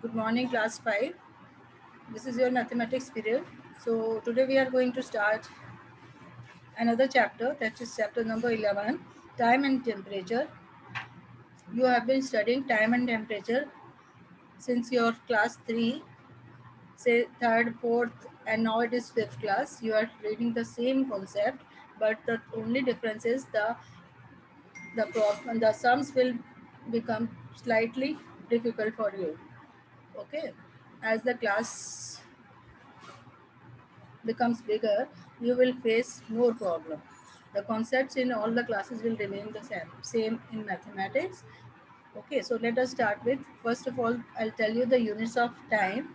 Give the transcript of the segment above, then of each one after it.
Good morning, class 5. This is your mathematics period. So, today we are going to start another chapter, that is chapter number 11, time and temperature. You have been studying time and temperature since your class 3, say third, fourth, and now it is fifth class. You are reading the same concept, but the only difference is the sums will become slightly difficult for you. Okay, as the class becomes bigger, you will face more problem. The concepts in all the classes will remain the same in mathematics. Okay, so let us start with, first of all, I'll tell you the units of time.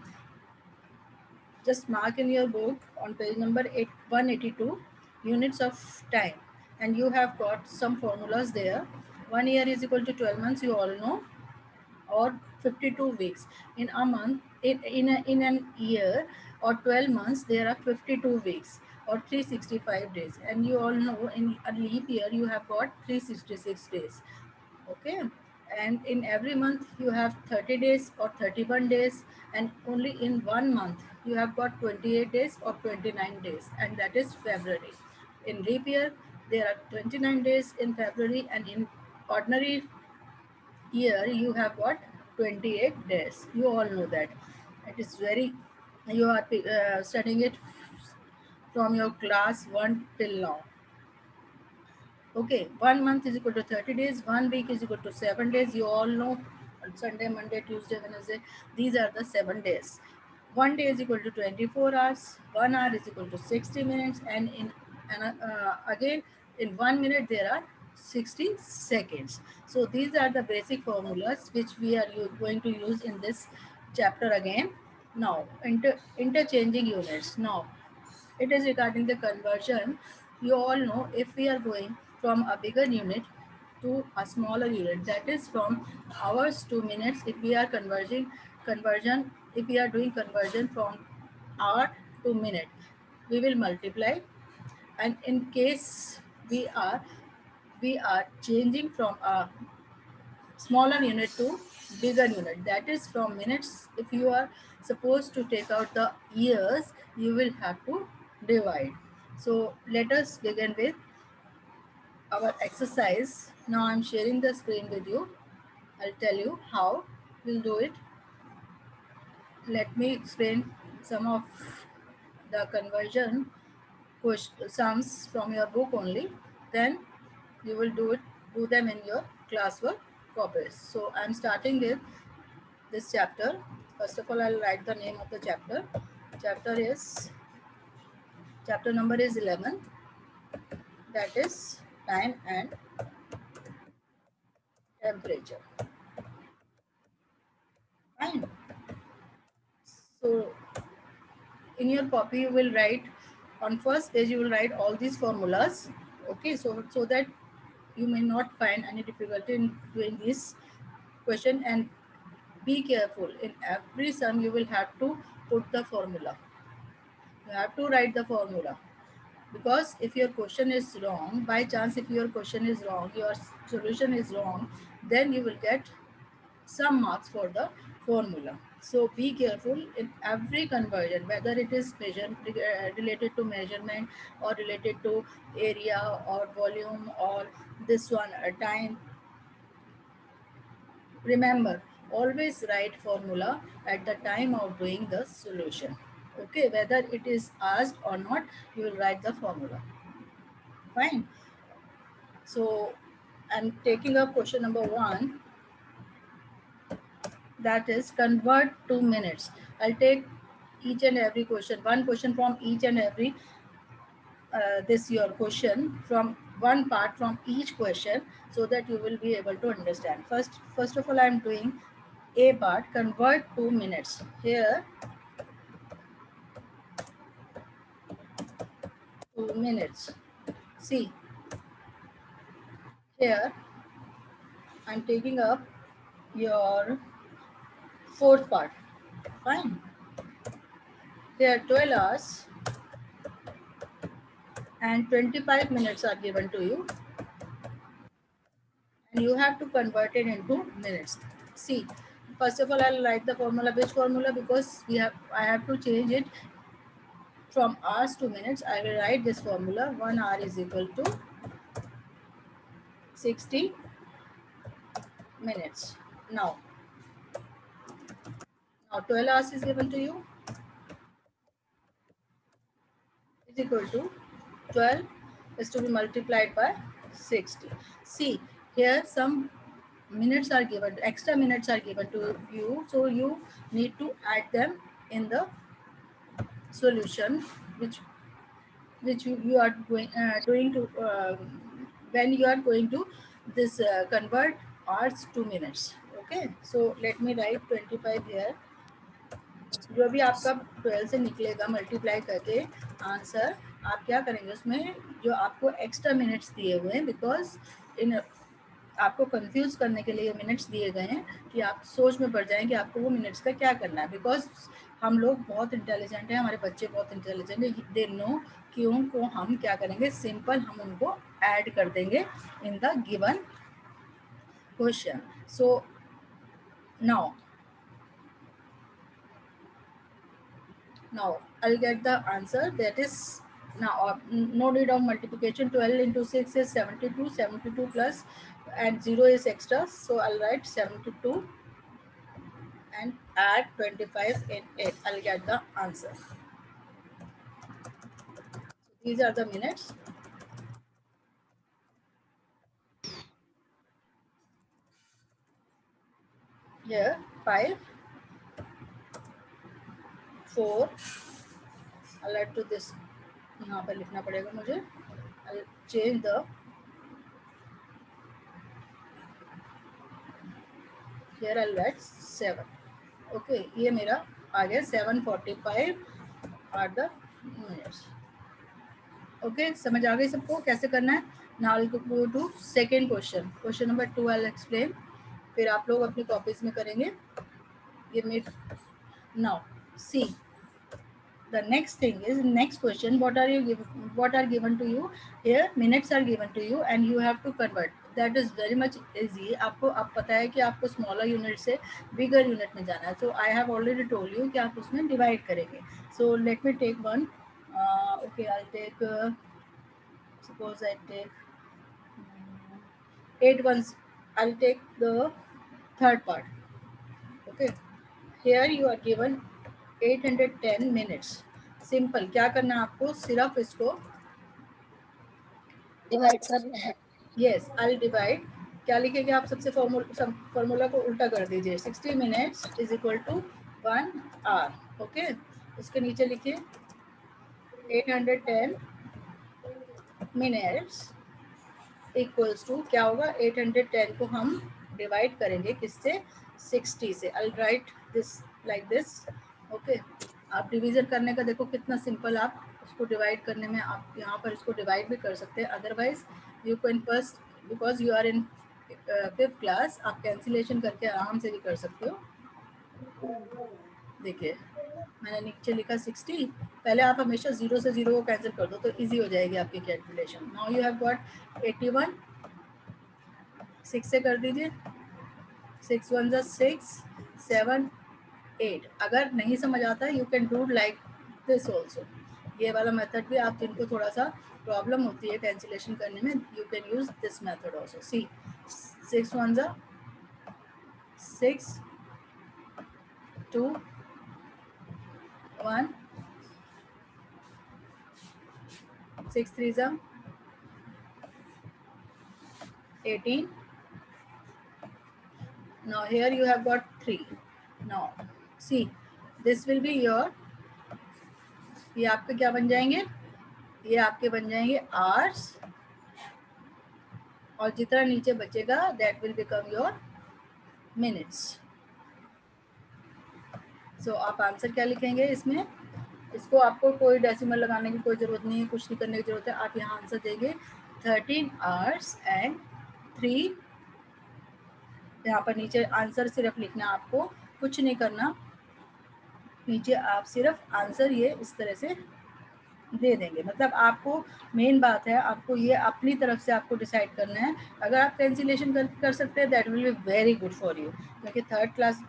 Just mark in your book on page number 182, units of time. And you have got some formulas there. 1 year is equal to 12 months, you all know, or 52 weeks. In a month, in an year or 12 months, there are 52 weeks or 365 days. And you all know in a leap year, you have got 366 days. Okay. And in every month, you have 30 days or 31 days. And only in 1 month, you have got 28 days or 29 days. And that is February. In leap year, there are 29 days in February, and in ordinary year you have got 28 days. You all know that. It is very, you are studying it from your class 1 till now. Okay, 1 month is equal to 30 days, 1 week is equal to 7 days. You all know Sunday, Monday, Tuesday, Wednesday, these are the 7 days. 1 day is equal to 24 hours, 1 hour is equal to 60 minutes, and again in 1 minute there are 60 seconds. So these are the basic formulas which we are going to use in this chapter again. Now, interchanging units. Now, it is regarding the conversion. You all know, if we are going from a bigger unit to a smaller unit, that is from hours to minutes. If we are if we are doing conversion from hour to minute, we will multiply. And in case we are changing from a smaller unit to bigger unit, that is from minutes, if you are supposed to take out the years, you will have to divide. So let us begin with our exercise. Now I'm sharing the screen with you. I'll tell you how we'll do it. Let me explain some of the conversion sums from your book only, then you will do them in your classwork copies. So I'm starting with this chapter. First of all, I'll write the name of the chapter. Chapter number is 11, that is time and temperature. Fine. So in your copy you will write, on first page you will write all these formulas. Okay, so that you may not find any difficulty in doing this question. And be careful, in every sum you will have to put the formula. You have to write the formula, because if your question is wrong, by chance if your question is wrong, your solution is wrong, then you will get some marks for the formula. So be careful in every conversion, whether it is related to measurement or related to area or volume or this one time. Remember, always write formula at the time of doing the solution. Okay, whether it is asked or not, you will write the formula. Fine. So I'm taking up question number 1, that is convert to minutes. I'll take each and every question, one question from each and every this your question, from one part from each question, so that you will be able to understand. First of all, I'm doing a part, convert to minutes. Here, 2 minutes. See, here I'm taking up your fourth part. Fine. Here 12 hours and 25 minutes are given to you, and you have to convert it into minutes. See, first of all I'll write the formula. Which formula? Because I have to change it from hours to minutes. I will write this formula. 1 hour is equal to 60 minutes. Now 12 hours is given to you, is equal to 12 is to be multiplied by 60. See, here some minutes are given, extra minutes are given to you, so you need to add them in the solution, which you are doing to when you are going to this convert hours to minutes. Okay, so let me write 25 here. जो भी आपका 12 से निकलेगा multiply करके answer, आप क्या करेंगे उसमें जो आपको एक्स्ट्रा मिनट्स दिए हुए हैं, बिकॉज इन आपको कंफ्यूज करने के लिए मिनट्स दिए गए हैं कि आप सोच में पड़ जाएं कि आपको वो मिनट्स का क्या करना है। बिकॉज हम लोग बहुत इंटेलिजेंट हैं, हमारे बच्चे बहुत इंटेलिजेंट है, दे नो कि उनको हम क्या करेंगे, सिंपल हम उनको ऐड कर देंगे in the given question. So now I'll get the answer, that is now no need of multiplication. 12 into 6 is 72, 72 plus and 0 is extra, so I'll write 72 and add 25 in it. I'll get the answer. So these are the minutes. Here 5, 4, I'll add to this, यहाँ पर लिखना पड़ेगा मुझे. I'll change the, here I'll write 7. Okay, ये मेरा आ गया 7:45 are the minutes. Okay, समझ आ गई सबको कैसे करना है. Now I will go to second question. Question number 2 I will explain, फिर आप लोग अपनी कॉपीज में करेंगे. Give me now see the next thing is next question. What are given to you here? Minutes are given to you and you have to convert. That is very much easy. आपको अब पता है कि आपको smaller unit से bigger unit में जाना है. So I have already told you कि आप उसमें डिवाइड करेंगे. So let me take one. Okay, I take, suppose I take 8 ones. I'll take the third part. Okay, here you are given 810 minutes. Simple क्या करना है आपको, सिर्फ इसको डिवाइड करना है. Yes, I divide. क्या लिखेंगे आप, सबसे फॉर्मूला को उल्टा कर दीजिए. 60 minutes is equal to 1 hour. Okay, उसके नीचे लिखिए 810 मिनट्स इक्वल्स टू क्या होगा, 810 को हम डिवाइड करेंगे किससे, 60 से. I write this like this. Okay, आप डिवीजन करने का देखो कितना सिंपल, आप उसको डिवाइड करने में आप यहाँ पर इसको डिवाइड भी कर सकते हैं. Otherwise you can first, because you are in 5th class, आप कैंसिलेशन करके आराम से भी कर सकते हो. देखिए मैंने नीचे लिखा 60. पहले आप हमेशा 0 से 0 को कैंसिल कर दो तो इजी हो जाएगी आपकी calculation. Now you have got 81. 6 से कर दीजिए. 6 1 जा 6, 7 8. अगर नहीं समझ आता you can do like this also. ये वाला मेथड भी आप, जिनको थोड़ा सा प्रॉब्लम होती है कैंसिलेशन करने में, you can use this method also. See 6 1 जा 6, 2 1, 6 3 जा 18. Now here you have got 3. Now see, this will be your, ये आपके क्या बन जाएंगे, ये आपके बन जाएंगे आवर्स, और जितना नीचे बचेगा that will become your minutes. So आप आंसर क्या लिखेंगे इसमें, इसको आपको कोई डेसिमल लगाने की कोई ज़रूरत नहीं है, कुछ नहीं करने की ज़रूरत है. आप यहाँ आंसर देंगे 13 आवर्स एंड 3. यहाँ पर नीचे आंसर सिर्फ लिखना, आपको कुछ नहीं करना. नीचे आप सिर्फ आंसर ये इस तरह से दे देंगे। मतलब आपको मेन बात है, आपको ये अपनी तरफ से आपको डिसाइड करना है। अगर आप कैंसिलेशन कर सकते हैं, that will be very good for you, क्योंकि थर्ड क्लास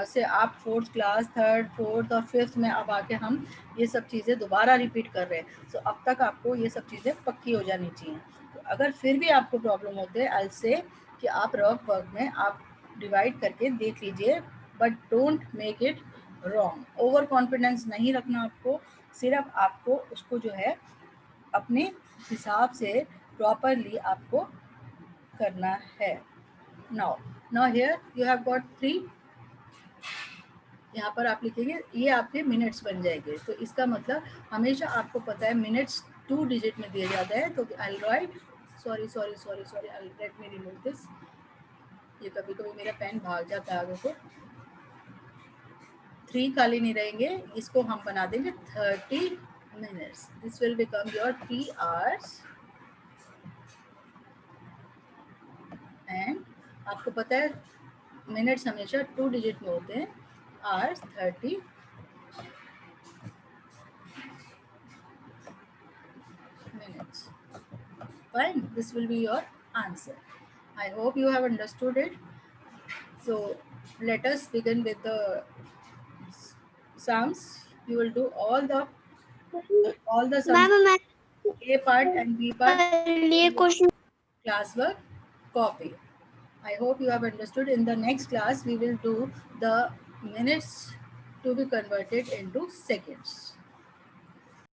से आप फोर्थ क्लास, थर्ड, फोर्थ और फिफ्थ में अब आके हम ये सब चीज़ें दोबारा रिपीट कर रहे हैं। सो अब तक आपको ये सब चीज़ें पक्की हो जानी चाहिए। तो अगर फिर भी आपको प्रॉब्लम होते हैं, आई से कि आप रफ वर्क में आप डिवाइड करके देख लीजिए, but don't make it wrong. Over confidence नहीं रखना आपको, सिर्फ आपको उसको जो है अपने हिसाब से प्रॉपरली आपको करना है। Now now here you have got 3, यहाँ पर आप लिखेंगे, ये आपके मिनट्स बन जाएंगे। तो इसका मतलब हमेशा आपको पता है मिनट्स 2 डिजिट में दिया जाता है। तो I write, sorry sorry sorry sorry, I let me remove this. ये कभी कभी मेरा पेन भाग जाता है आगे को। 3 खाली नहीं रहेंगे, इसको हम बना देंगे 30 minutes. This will become your 3 hours. And आपको पता है मिनट्स हमेशा 2 डिजिट में होते हैं, hours 30 minutes. Fine, this will be your answer. I hope you have understood it. So let us begin with the sums. You will do all the sums, ma'am मैं A part and B part, ये question classwork copy. I hope you have understood. In the next class, we will do the minutes to be converted into seconds.